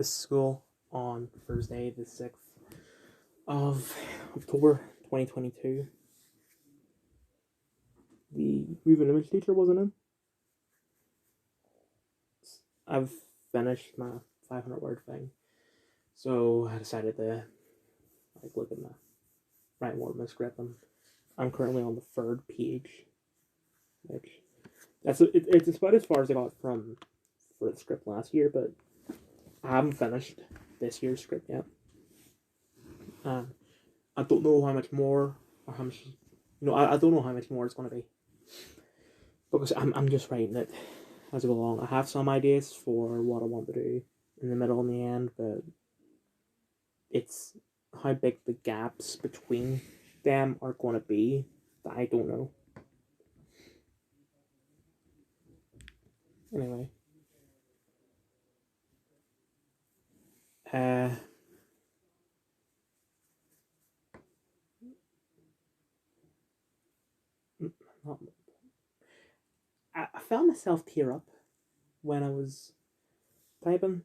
this school on Thursday, the 6th of October 2022. The moving image teacher wasn't in. I've finished my 500-word thing, so I decided to look at my write more of my script. I'm currently on the 3rd page, which it's about as far as I got for the script last year, but I haven't finished this year's script yet. I don't know how much more or how much I don't know how much more it's going to be, because I'm just writing it as I go along. I have some ideas for what I want to do in the middle and the end, but it's how big the gaps between them are going to be that I don't know. Anyway, I found myself tear up when I was typing,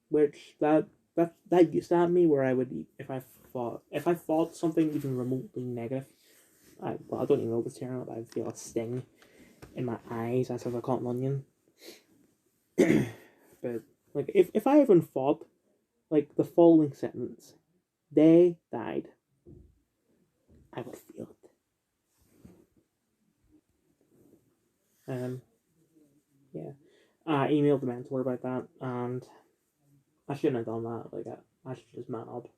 which that used to happen me, where I would, if I thought something even remotely negative, I don't even know if it's tearing up. I would feel a sting in my eyes as if I caught an onion. But if I even thought the following sentence, "They died," I would feel it. Yeah. I emailed the mentor about that, and I shouldn't have done that. I should just man up.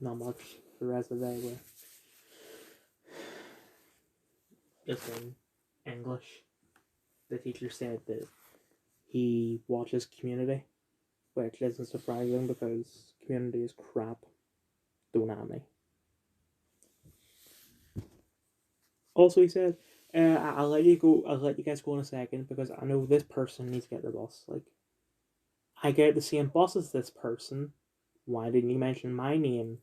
Not much for the rest of the day, but just in English, the teacher said that he watches Community, which isn't surprising because Community is crap. Don't at me. Also, he said, I'll let you go. I'll let you guys go in a second because I know this person needs to get their bus. I get the same bus as this person. Why didn't you mention my name?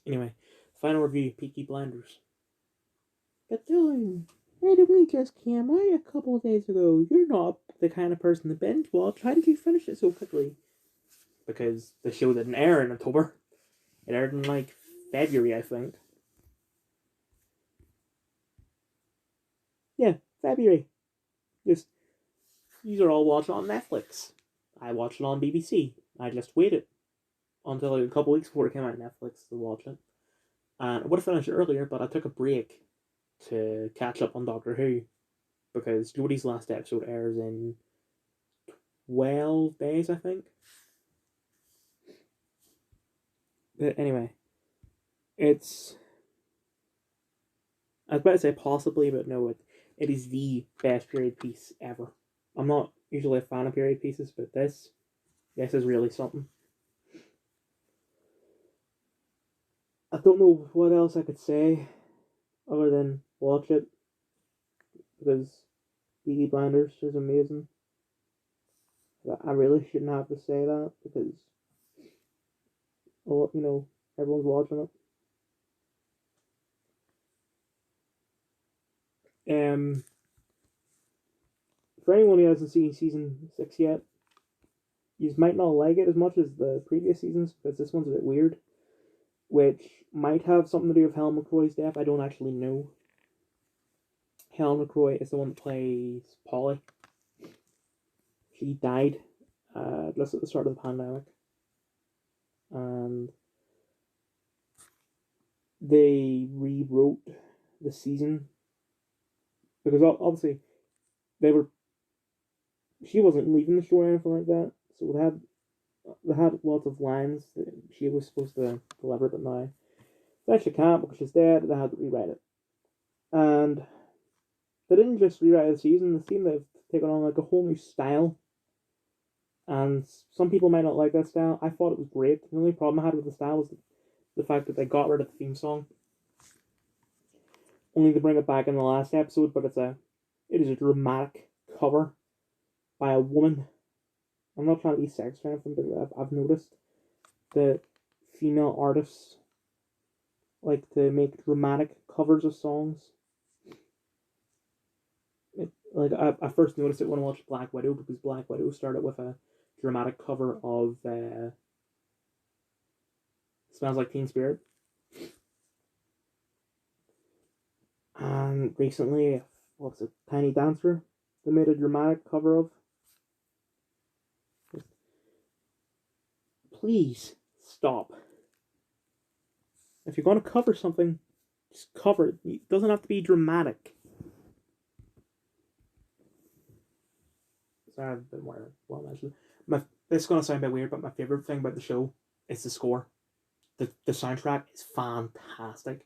Anyway, final review: Peaky Blinders. But Dylan, it only just came out a couple of days ago. You're not the kind of person to binge watch. How did you finish it so quickly? Because the show didn't air in October. It aired in February, I think. Yeah, February. Just, these are all watching on Netflix. I watched it on BBC. I just waited until a couple weeks before it came out on Netflix to watch it. And I would have finished it earlier, but I took a break to catch up on Doctor Who, because Jodie's last episode airs in 12 days, I think. But anyway, I was about to say possibly, but no, it is the best period piece ever. I'm not usually a fan of period pieces, but this is really something. I don't know what else I could say other than watch it, because Peaky Blinders is amazing. I really shouldn't have to say that because, everyone's watching it. For anyone who hasn't seen season 6 yet, you might not like it as much as the previous seasons because this one's a bit weird, which might have something to do with Helen McCroy's death. I don't actually know. Helen McCroy is the one that plays Polly. She died just at the start of the pandemic, and they rewrote the season because obviously she wasn't leaving the show or anything like that, so they had lots of lines that she was supposed to deliver, but now they actually can't because she's dead. They had to rewrite it, and they didn't just rewrite the season. They seem to have taken on a whole new style, and some people might not like that style. I thought it was great. The only problem I had with the style was the fact that they got rid of the theme song, only to bring it back in the last episode. But it is a dramatic cover by a woman. I'm not trying to be sexist or anything, but I've noticed that female artists like to make dramatic covers of songs. Like I first noticed it when I watched Black Widow, because Black Widow started with a dramatic cover of "Smells Like Teen Spirit," and recently, what's it, Tiny Dancer? They made a dramatic cover of. Please stop. If you're going to cover something, just cover it. It doesn't have to be dramatic. Sorry, I've been wearing well mentioned. It's going to sound a bit weird, but my favorite thing about the show is the score. The soundtrack is fantastic.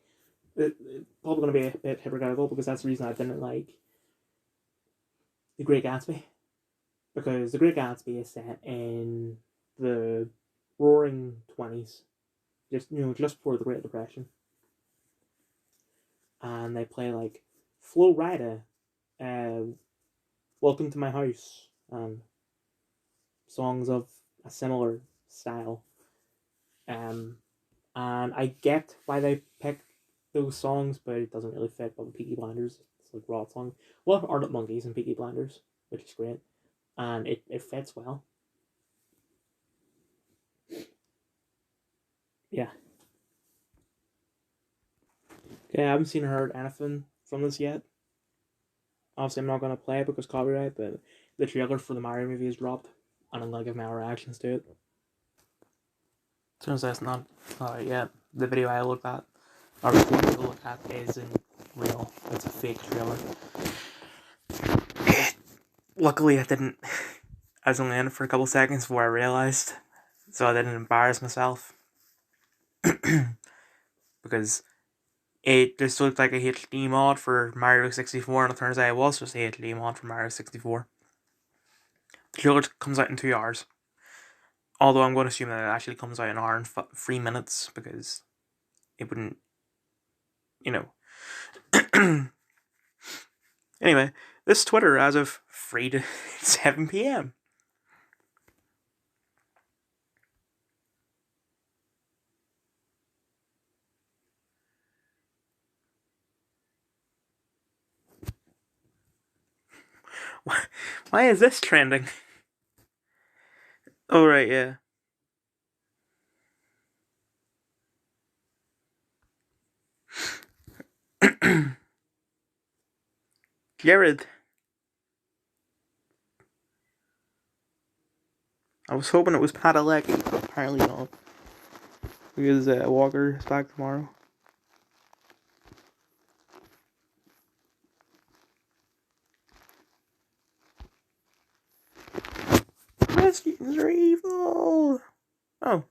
It's probably going to be a bit hypocritical, because that's the reason I didn't like The Great Gatsby. Because The Great Gatsby is set in the Roaring 20s, just before the Great Depression, and they play like Flo Rida, Welcome to My House, and songs of a similar style. And I get why they picked those songs, but it doesn't really fit with the Peaky Blinders. It's like raw song. Well, Arctic Monkeys and Peaky Blinders, which is great, and it fits well. Yeah. Okay, I haven't seen or heard anything from this yet. Obviously, I'm not going to play it because copyright, but the trailer for the Mario movie is dropped, and I'm going to give my reactions to it. Turns out it's not out yet. The video I looked at, or the video I looked at, isn't real. It's a fake trailer. Luckily, I didn't. I was only in it for a couple seconds before I realised, so I didn't embarrass myself. Because it just looked like a HD mod for Mario 64, and it turns out it was just a HD mod for Mario 64. The trailer comes out in 2 hours. Although I'm going to assume that it actually comes out in an hour and 3 minutes, because it wouldn't, you know. Anyway, this Twitter as of 3 to 7 p.m. Why is this trending? Oh, right, yeah. Jared. I was hoping it was Padalecki, but apparently not. Because Walker is back tomorrow. Christians are evil! Oh.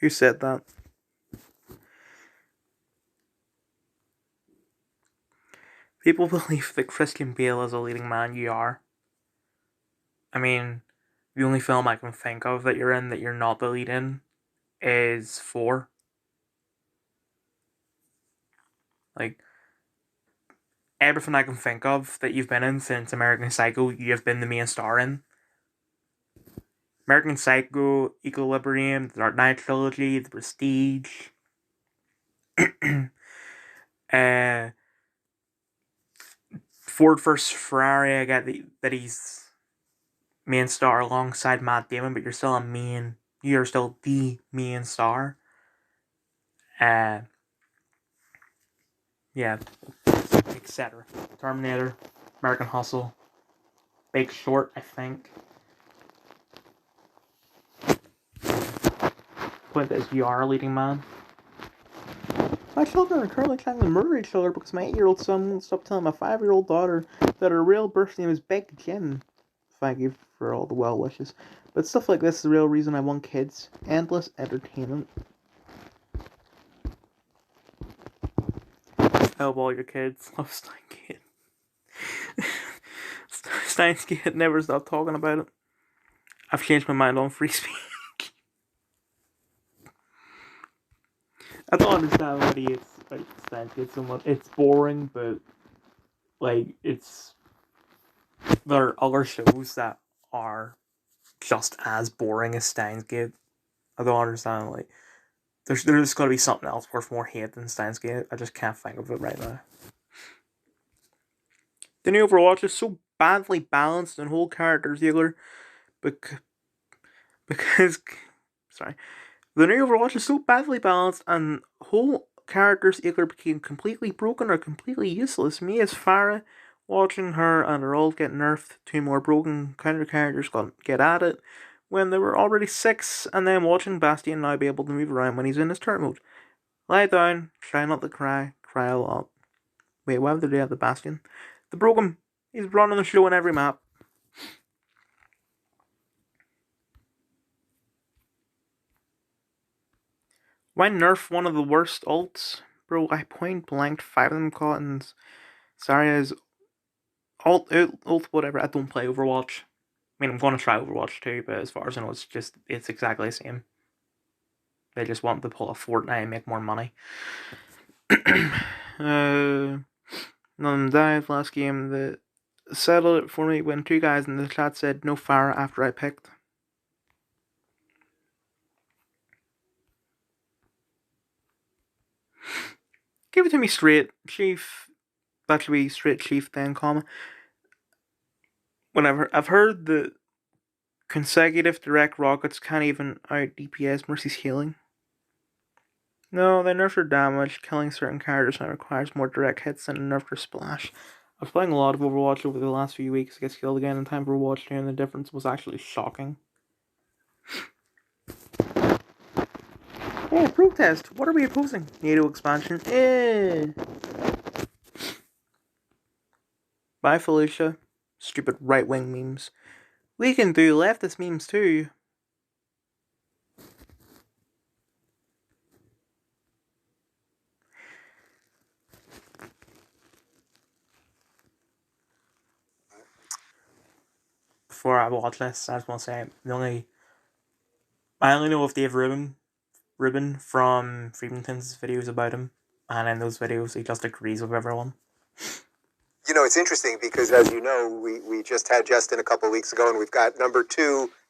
Who said that? People believe that Christian Bale is a leading man. You are. I mean, the only film I can think of that you're in that you're not the lead in is 4. Like, everything I can think of that you've been in since American Psycho, you have been the main star in. American Psycho, Equilibrium, the Dark Knight trilogy, The Prestige. Ford vs Ferrari, I get that he's main star alongside Matt Damon, but you're still the main star. Yeah, etc. Terminator, American Hustle, Big Short, I think. Point is, you are a leading man. My children are currently trying to murder each other because my 8-year-old son won't stop telling my 5-year-old daughter that her real birth name is Big Jim. Thank you for all the well wishes. But stuff like this is the real reason I want kids. Endless entertainment. Help all your kids. Love Steins Gate. Steins Gate never stop talking about it. I've changed my mind on free speech. I don't understand what he is like Steins Gate so much. It's boring, but like there are other shows that are just as boring as Steins Gate. I don't understand, like, There's got to be something else worth more hate than Steins Gate. I just can't think of it right now. The new Overwatch is so badly balanced and whole characters, Ziegler, because sorry, the new Overwatch is so badly balanced and whole characters either became completely broken or completely useless. Me as Farah, watching her and her ult get nerfed, two more broken counter characters get at it when there were already 6, and then watching Bastion now be able to move around when he's in his turret mode. Lie down, try not to cry a lot. Wait, why did they have the Bastion? The broken. He's running the show on every map. Why nerf one of the worst ults? Bro, I point blanked 5 of them caught and Zarya's ult, whatever. I don't play Overwatch. I mean, I'm going to try Overwatch too, but as far as I know, it's exactly the same. They just want to pull a Fortnite and make more money. None of them died last game. That settled it for me when 2 guys in the chat said no fire after I picked. Give it to me straight, Chief. That should be straight, Chief, then, comma. Whenever I've heard that consecutive direct rockets can't even out DPS Mercy's healing. No, they nerfed her damage. Killing certain characters now requires more direct hits than a nerfed her splash. I was playing a lot of Overwatch over the last few weeks to get skilled again in time for Overwatch 2, and the difference was actually shocking. Oh, protest! What are we opposing? NATO expansion. Bye, Felicia. Stupid right-wing memes. We can do leftist memes too. Before I watch this, I just want to say I only know of Dave Rubin from Freemanton's videos about him, and in those videos he just agrees with everyone. You know, it's interesting because, as you know, we just had Justin a couple of weeks ago, and we've got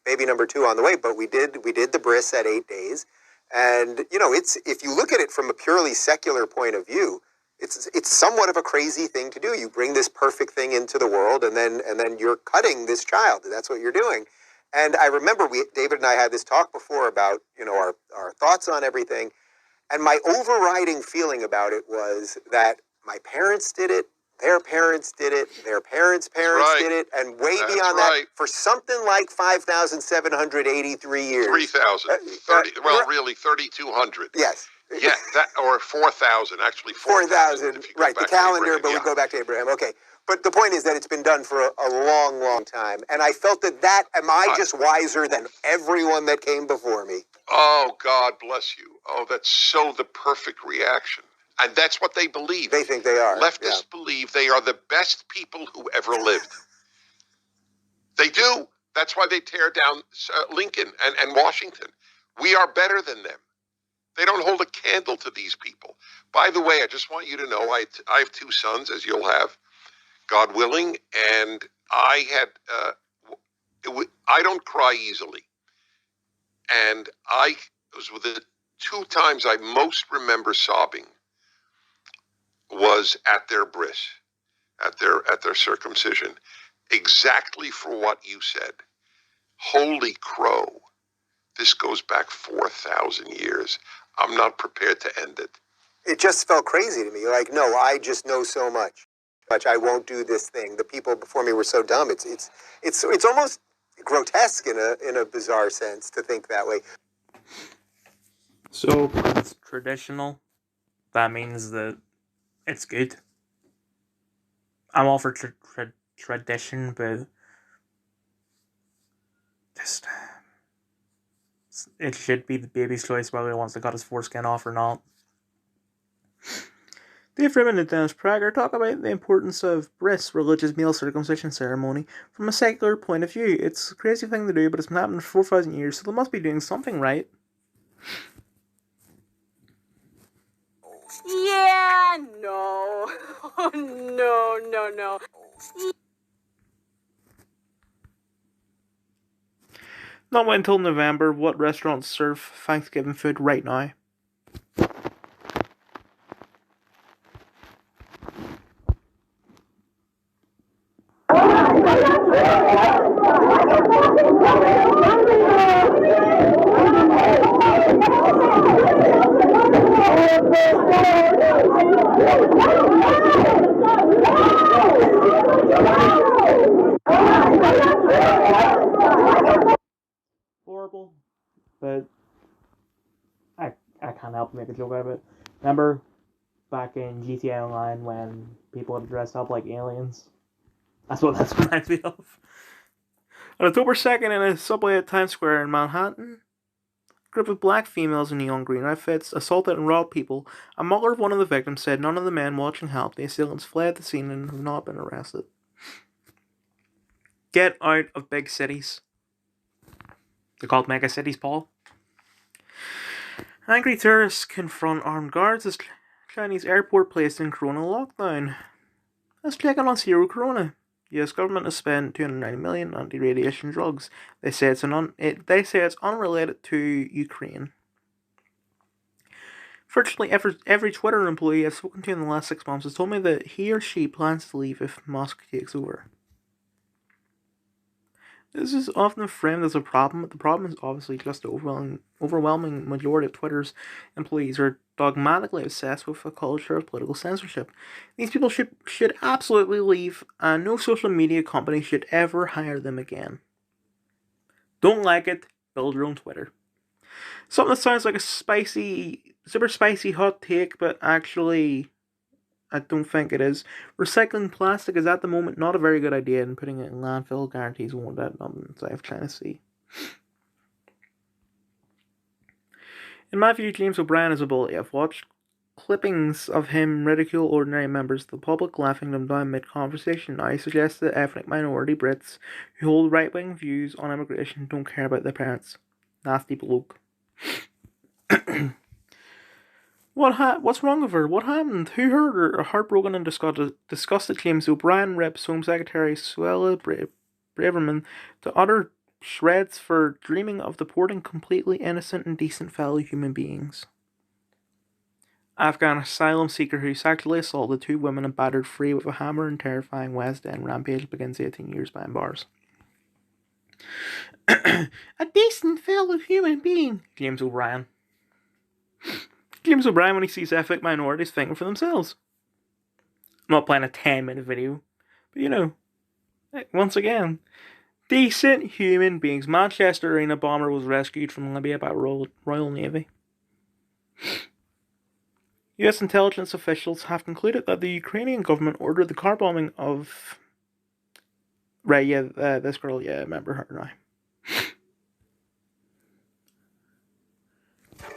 baby number two on the way. But we did the bris at 8 days, and you know, if you look at it from a purely secular point of view, it's somewhat of a crazy thing to do. You bring this perfect thing into the world, and then you're cutting this child. That's what you're doing. And I remember David and I had this talk before about our thoughts on everything, and my overriding feeling about it was that my parents did it. Their parents did it. Their parents' parents did it, and way beyond that, for something like 5,783 years. 3,000. Really 3,200. Yes. Yeah, or 4,000. Actually, 4,000. Right, the calendar, but we go back to Abraham. Okay, but the point is that it's been done for a long, long time, and I felt that am I just wiser than everyone that came before me? Oh, God bless you. Oh, that's so the perfect reaction. And that's what they believe. They think they are. Leftists believe they are the best people who ever lived. They do. That's why they tear down Lincoln and Washington. We are better than them. They don't hold a candle to these people. By the way, I just want you to know I have 2 sons, as you'll have, God willing, and I don't cry easily. And it was with the 2 times I most remember sobbing was at their bris, at their circumcision, exactly for what you said. Holy crow, this goes back 4,000 years. I'm not prepared to end it. It just felt crazy to me. Like, no, I just know so much. I won't do this thing. The people before me were so dumb. It's almost grotesque in a bizarre sense to think that way. So it's traditional. That means that it's good. I'm all for tradition, but just it should be the baby's choice whether he wants to cut his foreskin off or not. Dave Freeman and Dennis Prager talk about the importance of bris, religious male circumcision ceremony, from a secular point of view. It's a crazy thing to do, but it's been happening for 4,000 years, so they must be doing something right. Yeah, no. No. Not wait until November. What restaurants serve Thanksgiving food right now? Horrible, but I can't help but make a joke out of it. Remember back in GTA Online when people would dress up like aliens? That's what that reminds me of. On October 2nd, in a subway at Times Square in Manhattan, a group of black females in neon green outfits assaulted and robbed people. A mother of one of the victims said none of the men watching helped. The assailants fled the scene and have not been arrested. Get out of big cities. They're called mega cities, Paul. Angry tourists confront armed guards as Chinese airport placed in corona lockdown. Let's check in on zero corona. US government has spent $290 million on anti-radiation drugs. They say it's unrelated to Ukraine. Virtually every Twitter employee I've spoken to in the last 6 months has told me that he or she plans to leave if Musk takes over. This is often framed as a problem, but the problem is obviously just the overwhelming majority of Twitter's employees are dogmatically obsessed with a culture of political censorship. These people should absolutely leave, and no social media company should ever hire them again. Don't like it? Build your own Twitter. Something that sounds like a super spicy hot take, but actually I don't think it is. Recycling plastic is at the moment not a very good idea, and putting it in landfill guarantees won't end up in South China Sea. In my view, James O'Brien is a bully. I've watched clippings of him ridicule ordinary members of the public, laughing them down mid-conversation. Now he suggests that ethnic minority Brits who hold right-wing views on immigration don't care about their parents. Nasty bloke. What's wrong with her? What happened? Who hurt her? Heartbroken and disgusted James O'Brien rips Home Secretary Suella Braverman to utter shreds for dreaming of deporting completely innocent and decent fellow human beings. Afghan asylum seeker who sexually assaulted 2 women and battered 3 with a hammer and terrifying West End rampage begins 18 years behind bars. A decent fellow human being, James O'Brien. James O'Brien, when he sees ethnic minorities, thinking for themselves. I'm not playing a 10-minute video, but once again, decent human beings. Manchester Arena bomber was rescued from Libya by Royal Navy. US intelligence officials have concluded that the Ukrainian government ordered the car bombing of... this girl, remember her now.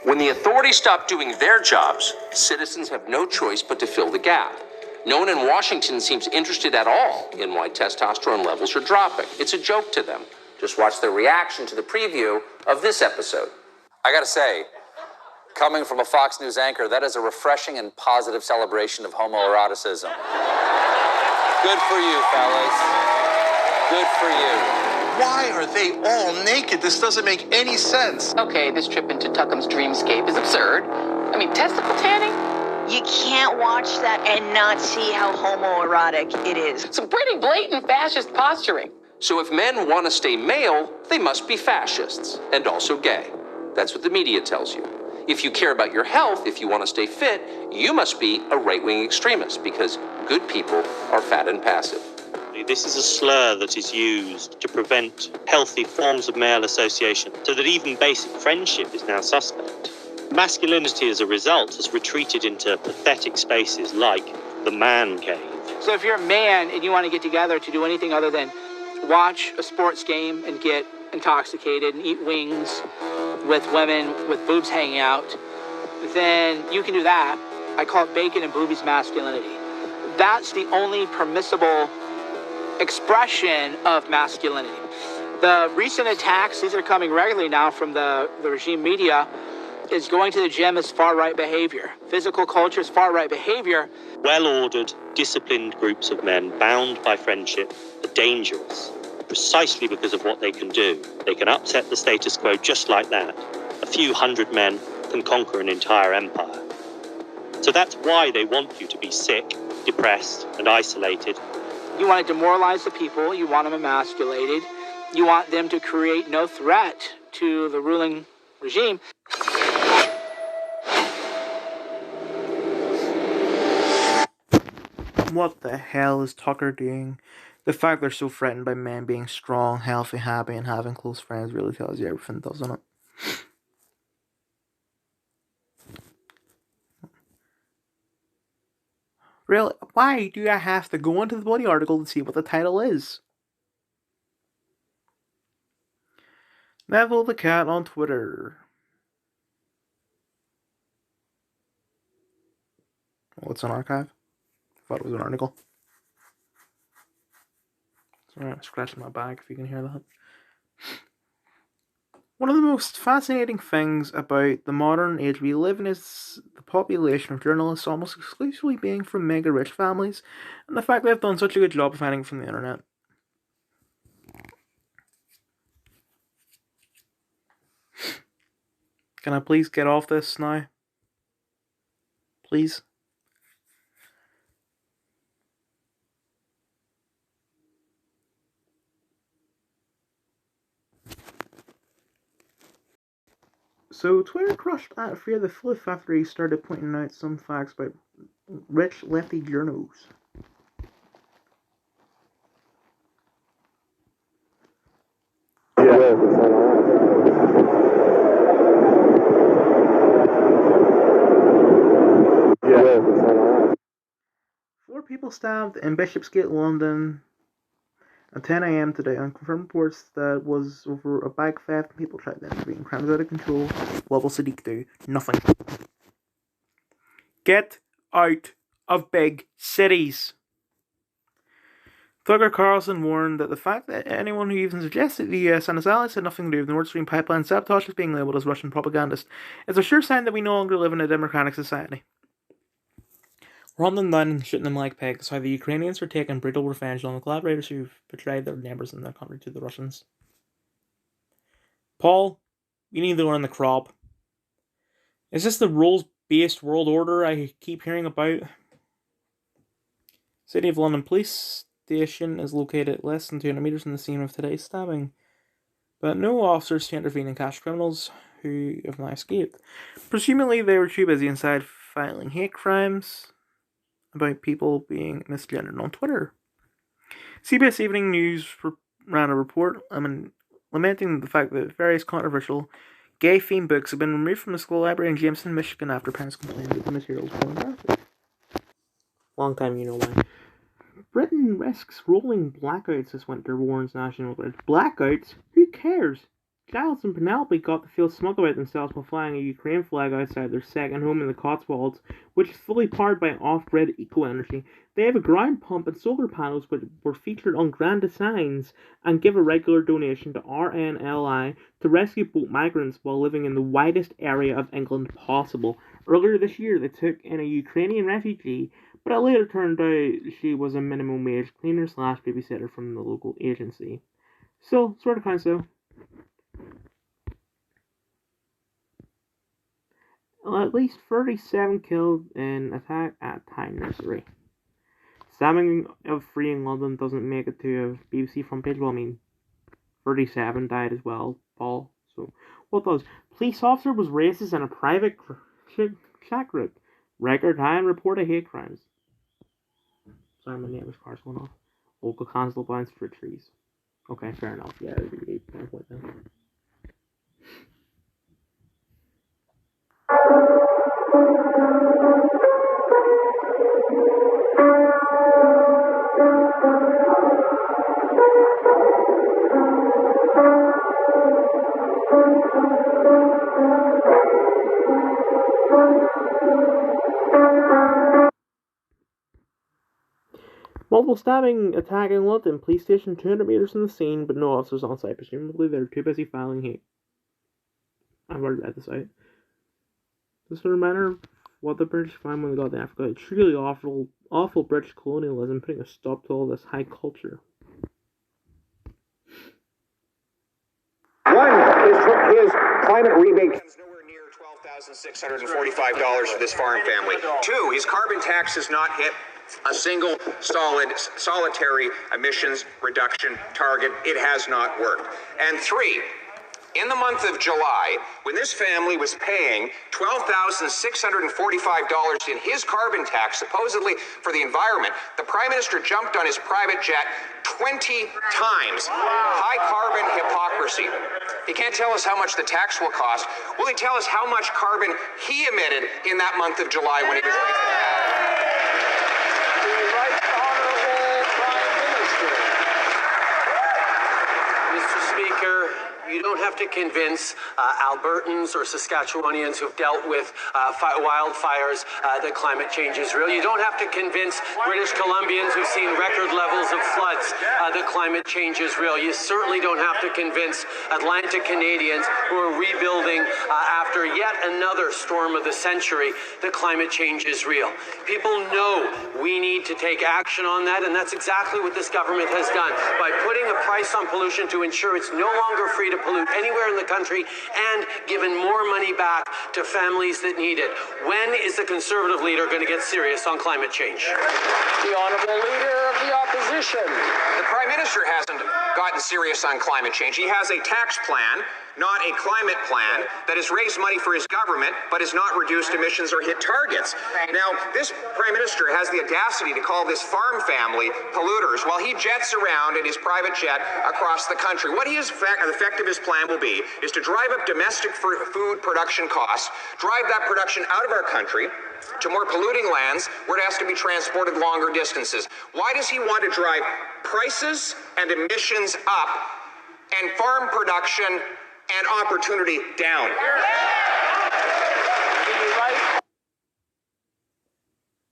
When the authorities stop doing their jobs, citizens have no choice but to fill the gap. No one in Washington seems interested at all in why testosterone levels are dropping. It's a joke to them. Just watch their reaction to the preview of this episode. I gotta say, coming from a Fox News anchor, that is a refreshing and positive celebration of homoeroticism. Good for you, fellas. Good for you. Why are they all naked? This doesn't make any sense. Okay, this trip into Tuckham's dreamscape is absurd. I mean, testicle tanning? You can't watch that and not see how homoerotic it is. Some pretty blatant fascist posturing. So if men want to stay male, they must be fascists and also gay. That's what the media tells you. If you care about your health, if you want to stay fit, you must be a right-wing extremist because good people are fat and passive. This is a slur that is used to prevent healthy forms of male association, so that even basic friendship is now suspect. Masculinity, as a result, has retreated into pathetic spaces like the man cave. So if you're a man and you want to get together to do anything other than watch a sports game and get intoxicated and eat wings with women with boobs hanging out, then you can do that. I call it bacon and boobies masculinity. That's the only permissible expression of masculinity. The recent attacks, these are coming regularly now from the regime media, is going to the gym is far-right behavior. Physical culture is far-right behavior. Well-ordered, disciplined groups of men bound by friendship are dangerous, precisely because of what they can do. They can upset the status quo just like that. A few hundred men can conquer an entire empire. So that's why they want you to be sick, depressed, and isolated. You want to demoralize the people. You want them emasculated. You want them to create no threat to the ruling regime. What the hell is Tucker doing? The fact they're so threatened by men being strong, healthy, happy, and having close friends really tells you everything, doesn't it? Really? Why do I have to go into the bloody article to see what the title is? Neville the Cat on Twitter. Well, it's an archive. I thought it was an article. Sorry, I'm scratching my back if you can hear that. One of the most fascinating things about the modern age we live in is the population of journalists almost exclusively being from mega-rich families, and the fact they've done such a good job of finding it from the internet. Can I please get off this now? Please? So, Twitter crushed at fear the flip after he started pointing out some facts about rich lefty journos. Four people stabbed in Bishopsgate, London at 10 a.m. today. Unconfirmed reports that was over a bag theft and people tried to intervene. Crime's out of control. What will Sadiq do? Nothing. Get out of big cities. Tucker Carlson warned that the fact that anyone who even suggested the US and its allies had nothing to do with the Nord Stream pipeline sabotage is being labelled as Russian propagandist is a sure sign that we no longer live in a democratic society. Running them down and shooting them like pigs, how the Ukrainians are taking brutal revenge on the collaborators who've betrayed their neighbours in their country to the Russians. Paul, you need to learn the crop. Is this the rules-based world order I keep hearing about? City of London Police Station is located less than 200 metres from the scene of today's stabbing, but no officers to intervene and catch criminals who have now escaped. Presumably they were too busy inside filing hate crimes about people being misgendered on Twitter. CBS Evening News ran a report lamenting the fact that various controversial gay-themed books have been removed from the school library in Jameson, Michigan after parents complained that the material was pornographic. Long time you know why. Britain risks rolling blackouts this winter, warns National Grid. Blackouts? Who cares? Giles and Penelope got to feel smug about themselves while flying a Ukraine flag outside their second home in the Cotswolds, which is fully powered by off-grid eco-energy. They have a ground pump and solar panels which were featured on grand designs and give a regular donation to RNLI to rescue boat migrants while living in the widest area of England possible. Earlier this year, they took in a Ukrainian refugee, but it later turned out she was a minimum wage cleaner / babysitter from the local agency. So, sort of kind of so. At least 37 killed in attack at Thai nursery. Stabbing of 3 in London doesn't make it to a BBC front page. Well, I mean, 37 died as well, Paul. So, what does? Police officer was racist in a private chat group. Record high in reported hate crimes. Sorry, my neighbor's car's going off. Local constable blinds for trees. Okay, fair enough. Yeah, it'd be 8 point then. Multiple stabbing attack in London. Police station 200 metres from the scene, but no officers on site. Presumably they're too busy filing hate. I've already read this out. Just a reminder of what the British found when they got to Africa. It's truly awful British colonialism, putting a stop to all this high culture. One, his climate rebate comes nowhere near 12,000 $12,645 for this farm family. 2, his carbon tax has not hit a single solitary emissions reduction target. It has not worked. And 3, in the month of July, when this family was paying $12,645 in his carbon tax, supposedly for the environment, the Prime Minister jumped on his private jet 20 times. High carbon hypocrisy. He can't tell us how much the tax will cost. Will he tell us how much carbon he emitted in that month of July when he was raising the Mr. Speaker, you don't have to convince Albertans or Saskatchewanians who've dealt with wildfires that climate change is real. You don't have to convince British Columbians who've seen record levels of floods that climate change is real. You certainly don't have to convince Atlantic Canadians who are rebuilding after yet another storm of the century that climate change is real. People know we need to take action on that, and that's exactly what this government has done by putting a price on pollution to ensure it's no longer free to pollute anywhere in the country and given more money back to families that need it. When is the Conservative leader going to get serious on climate change? The Honourable Leader of the Opposition. The Prime Minister hasn't gotten serious on climate change. He has a tax plan, not a climate plan, that has raised money for his government, but has not reduced emissions or hit targets. Now, this Prime Minister has the audacity to call this farm family polluters while he jets around in his private jet across the country. What the effect of his plan will be is to drive up domestic food production costs, drive that production out of our country to more polluting lands where it has to be transported longer distances. Why does he want to drive prices and emissions up and farm production and opportunity down?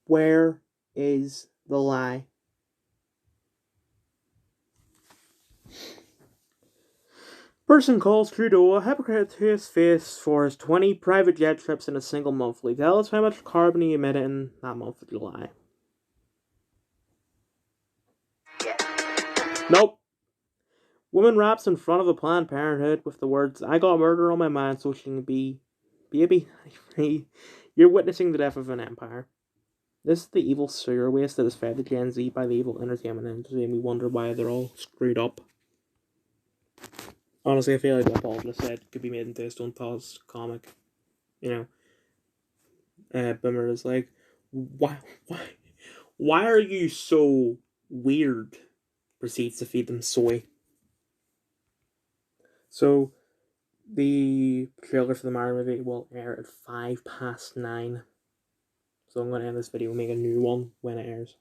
Where is the lie? Person calls Trudeau a hypocrite to his face for his 20 private jet trips in a single month. Will he tell us how much carbon he emitted in that month of July? Nope. Woman raps in front of a Planned Parenthood with the words, "I got murder on my mind so she can be baby." You're witnessing the death of an empire. This is the evil sewer waste that is fed to Gen Z by the evil entertainment industry, and we wonder why they're all screwed up. Honestly, I feel like what Paul just said could be made into a Stone Pause comic. You know, Boomer is like, why are you so weird? Proceeds to feed them soy. So, the trailer for the Mario movie will air at 9:05. So I'm going to end this video and make a new one when it airs.